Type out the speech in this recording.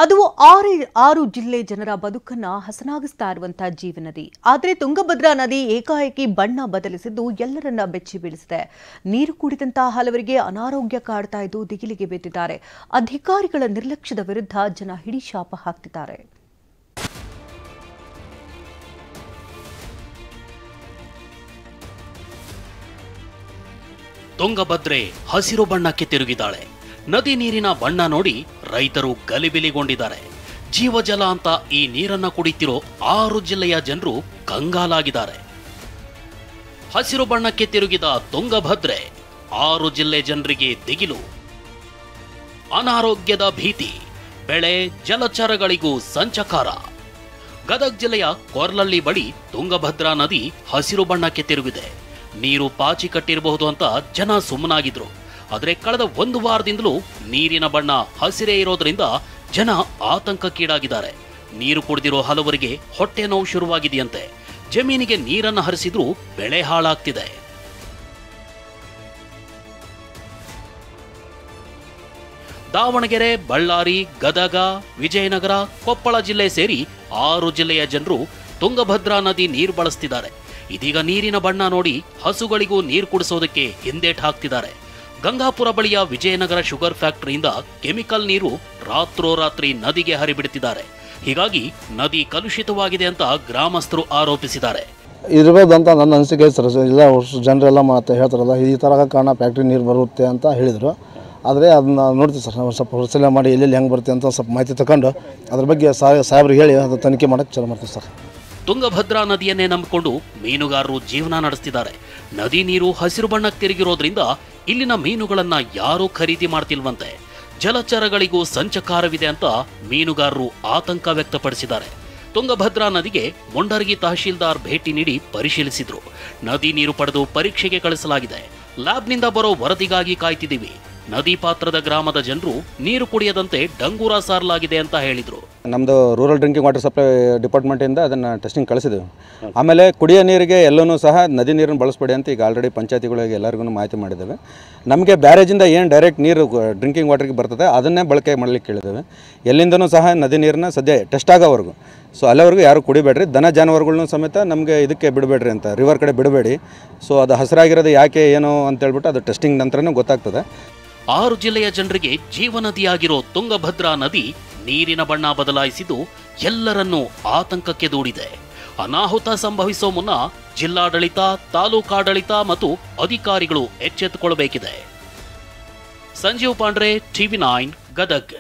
ಅದು ಆರು ಜಿಲ್ಲೆ ಜನರ ಬದುಕನ್ನ ಹಸನಾಗಿಸ್ತಾ ಇರುವಂತಹ ಜೀವನದಿ. ಆದರೆ ತುಂಗಭದ್ರಾ ನದಿ ಏಕಾಏಕಿ ಬಣ್ಣ ಬದಲಿಸಿದ್ದು ಎಲ್ಲರನ್ನ ಬೆಚ್ಚಿ ಬೀಳಿಸಿದೆ. ನೀರು ಕುಡಿದಂತಹ ಹಲವರಿಗೆ ಅನಾರೋಗ್ಯ ಕಾಡ್ತಾ ಇದ್ದು ದಿಗಿಲಿಗೆ ಬಿದ್ದಿದ್ದಾರೆ. ಅಧಿಕಾರಿಗಳ ನಿರ್ಲಕ್ಷ್ಯದ ವಿರುದ್ಧ ಜನ ಹಿಡಿಶಾಪ ಹಾಕ್ತಿದ್ದಾರೆ. ತುಂಗಭದ್ರೆ ಹಸಿರು ಬಣ್ಣಕ್ಕೆ ತಿರುಗಿದಾಳೆ. ನದಿ ನೀರಿನ ಬಣ್ಣ ನೋಡಿ ರೈತರು ಗಲಿಬಿಲಿಗೊಂಡಿದ್ದಾರೆ. ಜೀವಜಲ ಅಂತ ಈ ನೀರನ್ನ ಕುಡಿತಿರೋ 6 ಜಿಲ್ಲೆಯ ಜನರು ಕಂಗಾಲಾಗಿದ್ದಾರೆ. ಹಸಿರು ಬಣ್ಣಕ್ಕೆ ತಿರುಗಿದ ತುಂಗಭದ್ರೆ 6 ಜಿಲ್ಲೆ ಜನರಿಗೆ ದಿಗಿಲು, ಅನಾರೋಗ್ಯದ ಭೀತಿ, ಬೆಳೆ ಜಲಚರಗಳಿಗೂ ಸಂಚಕಾರ. ಗದಗ ಜಿಲ್ಲೆಯ ಕೊರ್ಲಳ್ಳಿ ಬಳಿ ತುಂಗಭದ್ರಾ ನದಿ ಹಸಿರು ಬಣ್ಣಕ್ಕೆ ತಿರುಗಿದೆ. ನೀರು ಪಾಚಿ ಕಟ್ಟಿರಬಹುದು ಅಂತ ಜನ ಸುಮ್ಮನಾಗಿದ್ರು. ಆದರೆ ಕಳೆದ 1 ವಾರದಿಂದಲೂ ನೀರಿನ ಬಣ್ಣ ಹಸಿರೇ ಇರೋದ್ರಿಂದ ಜನ ಆತಂಕಕ್ಕೀಡಾಗಿದ್ದಾರೆ. ನೀರು ಕುಡಿದಿರೋ ಹಲವರಿಗೆ ಹೊಟ್ಟೆ ನೋವು ಶುರುವಾಗಿದೆಯಂತೆ. ಜಮೀನಿಗೆ ನೀರನ್ನು ಹರಿಸಿದ್ರೂ ಬೆಳೆ ಹಾಳಾಗ್ತಿದೆ. ದಾವಣಗೆರೆ, ಬಳ್ಳಾರಿ, ಗದಗ, ವಿಜಯನಗರ, ಕೊಪ್ಪಳ ಜಿಲ್ಲೆ ಸೇರಿ 6 ಜಿಲ್ಲೆಯ ಜನರು ತುಂಗಭದ್ರಾ ನದಿ ನೀರು ಬಳಸ್ತಿದ್ದಾರೆ. ಇದೀಗ ನೀರಿನ ಬಣ್ಣ ನೋಡಿ ಹಸುಗಳಿಗೂ ನೀರು ಕುಡಿಸೋದಕ್ಕೆ ಹಿಂದೇಟು ಹಾಕ್ತಿದ್ದಾರೆ. ಗಂಗಾಪುರ ಬಳಿಯ ವಿಜಯನಗರ ಶುಗರ್ ಫ್ಯಾಕ್ಟರಿಯಿಂದ ಕೆಮಿಕಲ್ ನೀರು ರಾತ್ರೋರಾತ್ರಿ ನದಿಗೆ ಹರಿಬಿಡುತ್ತಿದ್ದಾರೆ. ಹೀಗಾಗಿ ನದಿ ಕಲುಷಿತವಾಗಿದೆ ಅಂತ ಗ್ರಾಮಸ್ಥರು ಆರೋಪಿಸಿದ್ದಾರೆ. ಇರಬಹುದಂತ ನನ್ನ ಅನಿಸಿಕೆ ಸರ್. ಎಲ್ಲ ಜನರೆಲ್ಲ ಮಾತು ಹೇಳ್ತಾರಲ್ಲ, ಈ ಥರ ಕಾರಣ ಫ್ಯಾಕ್ಟ್ರಿ ನೀರು ಬರುತ್ತೆ ಅಂತ ಹೇಳಿದರು. ಆದರೆ ಅದನ್ನ ನೋಡ್ತೀವಿ ಸರ್, ನಾವು ಸ್ವಲ್ಪ ಪರಿಶೀಲನೆ ಮಾಡಿ ಎಲ್ಲೆಲ್ಲಿ ಹೆಂಗೆ ಬರುತ್ತೆ ಅಂತ ಸ್ವಲ್ಪ ಮಾಹಿತಿ ತಗೊಂಡು ಅದ್ರ ಬಗ್ಗೆ ಸಾಹೇಬ್ರಿಗೆ ಹೇಳಿ ಅದು ತನಿಖೆ ಮಾಡೋಕ್ಕೆ ಚಲೋ ಮಾಡ್ತೀವಿ ಸರ್. ತುಂಗಭದ್ರಾ ನದಿಯನ್ನೇ ನಂಬಿಕೊಂಡು ಮೀನುಗಾರರು ಜೀವನ ನಡೆಸ್ತಿದ್ದಾರೆ. ನದಿ ನೀರು ಹಸಿರು ಬಣ್ಣಕ್ಕೆ ತಿರುಗಿರೋದ್ರಿಂದ ಇಲ್ಲಿನ ಮೀನುಗಳನ್ನ ಯಾರೂ ಖರೀದಿ ಮಾಡ್ತಿಲ್ವಂತೆ. ಜಲಚರಗಳಿಗೂ ಸಂಚಕಾರವಿದೆ ಅಂತ ಮೀನುಗಾರರು ಆತಂಕ ವ್ಯಕ್ತಪಡಿಸಿದ್ದಾರೆ. ತುಂಗಭದ್ರಾ ನದಿಗೆ ಮುಂಡರಗಿ ತಹಶೀಲ್ದಾರ್ ಭೇಟಿ ನೀಡಿ ಪರಿಶೀಲಿಸಿದ್ರು. ನದಿ ನೀರು ಪಡೆದು ಪರೀಕ್ಷೆಗೆ ಕಳಿಸಲಾಗಿದೆ. ಲ್ಯಾಬ್ನಿಂದ ಬರೋ ವರದಿಗಾಗಿ ಕಾಯ್ತಿದ್ದೀವಿ. ನದಿ ಪಾತ್ರದ ಗ್ರಾಮದ ಜನರು ನೀರು ಕುಡಿಯದಂತೆ ಡಂಗೂರ ಸಾರಲಾಗಿದೆ ಅಂತ ಹೇಳಿದ್ರು. ನಮ್ಮದು ರೂರಲ್ ಡ್ರಿಂಕಿಂಗ್ ವಾಟರ್ ಸಪ್ಲೈ ಡಿಪಾರ್ಟ್ಮೆಂಟಿಂದ ಅದನ್ನು ಟೆಸ್ಟಿಂಗ್ ಕಳಿಸಿದ್ದೀವಿ. ಆಮೇಲೆ ಕುಡಿಯೋ ನೀರಿಗೆ ಎಲ್ಲೂ ಸಹ ನದಿ ನೀರನ್ನು ಬಳಸಬೇಡಿ ಅಂತ ಈಗ ಆಲ್ರೆಡಿ ಪಂಚಾಯತಿಗಳಿಗೆ ಎಲ್ಲರಿಗೂ ಮಾಹಿತಿ ಮಾಡಿದ್ದೇವೆ. ನಮಗೆ ಬ್ಯಾರೇಜಿಂದ ಏನು ಡೈರೆಕ್ಟ್ ನೀರು ಡ್ರಿಂಕಿಂಗ್ ವಾಟರ್ಗೆ ಬರ್ತದೆ ಅದನ್ನೇ ಬಳಕೆ ಮಾಡಲಿಕ್ಕೆ ಕೇಳಿದ್ದೇವೆ. ಎಲ್ಲಿಂದನೂ ಸಹ ನದಿ ನೀರನ್ನ ಸದ್ಯ ಟೆಸ್ಟ್ ಆಗೋವರೆಗೂ, ಸೊ ಅಲ್ಲಿವರೆಗೂ ಯಾರು ಕುಡಿಬೇಡ್ರಿ. ದನ ಜಾನುವಾರುಗಳನ್ನೂ ಸಮೇತ ನಮಗೆ ಇದಕ್ಕೆ ಬಿಡಬೇಡ್ರಿ ಅಂತ, ರಿವರ್ ಕಡೆ ಬಿಡಬೇಡಿ. ಸೊ ಅದು ಹಸಿರಾಗಿರೋದು ಯಾಕೆ ಏನು ಅಂತೇಳ್ಬಿಟ್ಟು ಅದು ಟೆಸ್ಟಿಂಗ್ ನಂತರನೇ ಗೊತ್ತಾಗ್ತದೆ. 6 ಜಿಲ್ಲೆಯ ಜನರಿಗೆ ಜೀವನದಿಯಾಗಿರೋ ತುಂಗಭದ್ರಾ ನದಿ ನೀರಿನ ಬಣ್ಣ ಬದಲಾಯಿಸಿದ್ದು ಎಲ್ಲರನ್ನೂ ಆತಂಕಕ್ಕೆ ದೂಡಿದೆ. ಅನಾಹುತ ಸಂಭವಿಸೋ ಮುನ್ನ ಜಿಲ್ಲಾಡಳಿತ, ತಾಲೂಕಾಡಳಿತ ಮತ್ತು ಅಧಿಕಾರಿಗಳು ಎಚ್ಚೆತ್ತುಕೊಳ್ಳಬೇಕಿದೆ. ಸಂಜೀವ್ ಪಾಂಡ್ರೆ, TV9 ಗದಗ್.